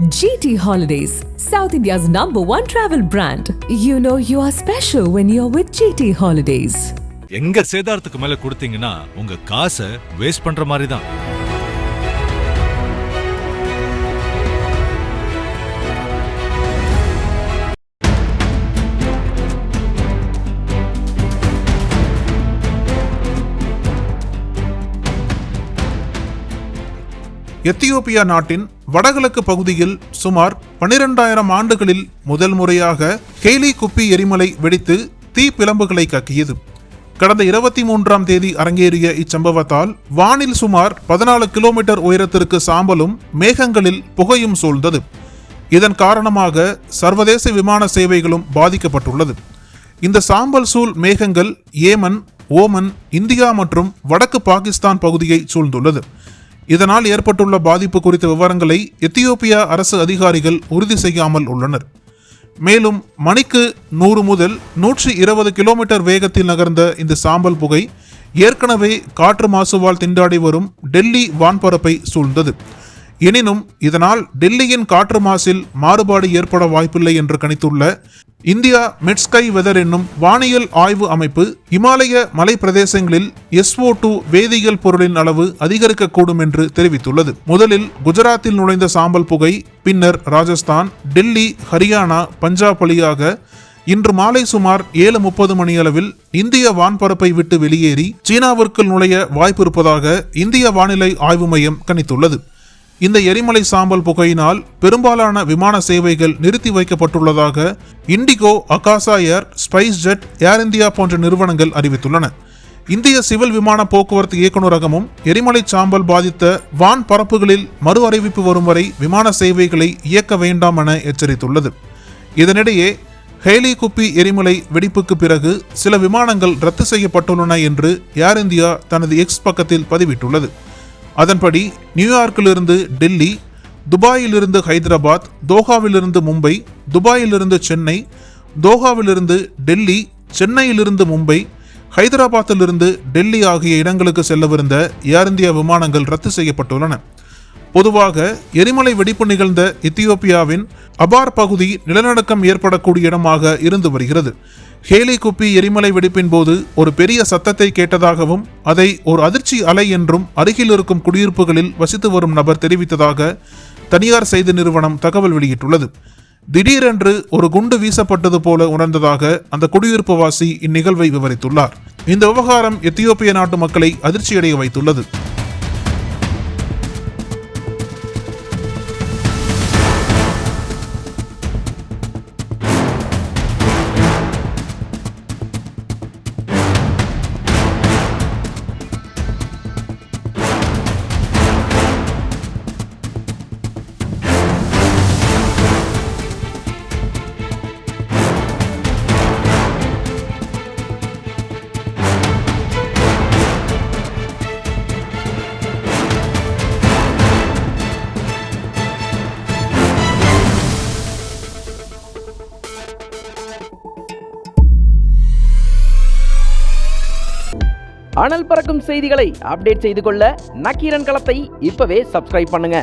GT Holidays, South India's #1 travel brand. You know you are special when you're with GT Holidays. எங்க சேதாரத்துக்கு மேல கொடுத்தீங்கன்னா உங்க காசை waste பண்ற மாதிரி தான். எத்தியோப்பியா நாட்டின் வடகிழக்கு பகுதியில் சுமார் 12,000 ஆண்டுகளில் முதல் முறையாக ஹேலி குப்பி எரிமலை வெடித்து தீ பிளம்புகளை கக்கியது. கடந்த 23ஆம் தேதி அரங்கேறிய இச்சம்பவத்தால் வானில் சுமார் 14 கிலோமீட்டர் உயரத்திற்கு சாம்பலும் மேகங்களில் புகையும் சூழ்ந்தது. இதன் காரணமாக சர்வதேச விமான சேவைகளும் பாதிக்கப்பட்டுள்ளது. இந்த சாம்பல் சூழ் மேகங்கள் ஏமன், ஓமன், இந்தியா மற்றும் வடக்கு பாகிஸ்தான் பகுதியை சூழ்ந்துள்ளது. இதனால் ஏற்பட்டுள்ள பாதிப்பு குறித்த விவரங்களை எத்தியோப்பியா அரசு அதிகாரிகள் உறுதி செய்யாமல் உள்ளனர். மேலும் மணிக்கு 100 முதல் 120 கிலோமீட்டர் வேகத்தில் நகர்ந்த இந்த சாம்பல் புகை ஏற்கனவே காற்று மாசுவால் திண்டாடி வரும் டெல்லி வான்பரப்பை சூழ்ந்தது. எனினும் இதனால் டெல்லியின் காற்று மாசில் மாறுபாடு ஏற்பட வாய்ப்பில்லை என்று கணித்துள்ள இந்தியா மெட்ஸ்கை வெதர் என்னும் வானியல் ஆய்வு அமைப்பு இமாலய மலை பிரதேசங்களில் SO2 வேதியியல் பொருளின் அளவு அதிகரிக்கக்கூடும் என்று தெரிவித்துள்ளது. முதலில் குஜராத்தில் நுழைந்த சாம்பல் புகை பின்னர் ராஜஸ்தான், டெல்லி, ஹரியானா, பஞ்சாப் வழியாக இன்று மாலை சுமார் 7:30 மணியளவில் இந்திய வான்பரப்பை விட்டு வெளியேறி சீனாவிற்குள் நுழைய வாய்ப்பு இருப்பதாக இந்திய வானிலை ஆய்வு மையம் கணித்துள்ளது. இந்த எரிமலை சாம்பல் புகையினால் பெரும்பாலான விமான சேவைகள் நிறுத்தி வைக்கப்பட்டுள்ளதாக இண்டிகோ, அகாசா ஏர், ஸ்பைஸ் ஜெட், ஏர் இந்தியா போன்ற நிறுவனங்கள் அறிவித்துள்ளன. இந்திய சிவில் விமான போக்குவரத்து இயக்குநரகமும் எரிமலை சாம்பல் பாதித்த வான் பரப்புகளில் மறு அறிவிப்பு வரும் வரை விமான சேவைகளை இயக்க வேண்டாம் என எச்சரித்துள்ளது. இதனிடையே ஹேலி குப்பி எரிமலை வெடிப்புக்கு பிறகு சில விமானங்கள் ரத்து செய்யப்பட்டுள்ளன என்று ஏர் இந்தியா தனது எக்ஸ் பக்கத்தில் பதிவிட்டுள்ளது. அதன்படி நியூயார்க்கிலிருந்து டெல்லி, துபாயிலிருந்து ஹைதராபாத், தோஹாவிலிருந்து மும்பை, துபாயிலிருந்து சென்னை, தோஹாவிலிருந்து டெல்லி, சென்னையிலிருந்து மும்பை, ஹைதராபாத்திலிருந்து டெல்லி ஆகிய இடங்களுக்கு செல்லவிருந்த ஏர் இந்தியா விமானங்கள் ரத்து செய்யப்பட்டுள்ளன. பொதுவாக எரிமலை வெடிப்பு நிகழ்ந்த எத்தியோப்பியாவின் அபார் பகுதி நிலநடுக்கம் ஏற்படக்கூடிய இடமாக இருந்து வருகிறது. ஹேலி குப்பி எரிமலை வெடிப்பின் போது ஒரு பெரிய சத்தத்தை கேட்டதாகவும் அதை ஒரு அதிர்ச்சி அலை என்றும் அருகில் இருக்கும் குடியிருப்புகளில் வசித்து வரும் நபர் தெரிவித்ததாக தனியார் செய்தி நிறுவனம் தகவல் வெளியிட்டுள்ளது. திடீரென்று ஒரு குண்டு வீசப்பட்டது போல உணர்ந்ததாக அந்த குடியிருப்புவாசி இந்நிகழ்வை விவரித்துள்ளார். இந்த விவகாரம் எத்தியோப்பிய நாட்டு மக்களை அதிர்ச்சியடைய வைத்துள்ளது. அனல் பறக்கும் செய்திகளை அப்டேட் செய்து கொள்ள நக்கீரன் களத்தை இப்பவே சப்ஸ்கிரைப் பண்ணுங்க.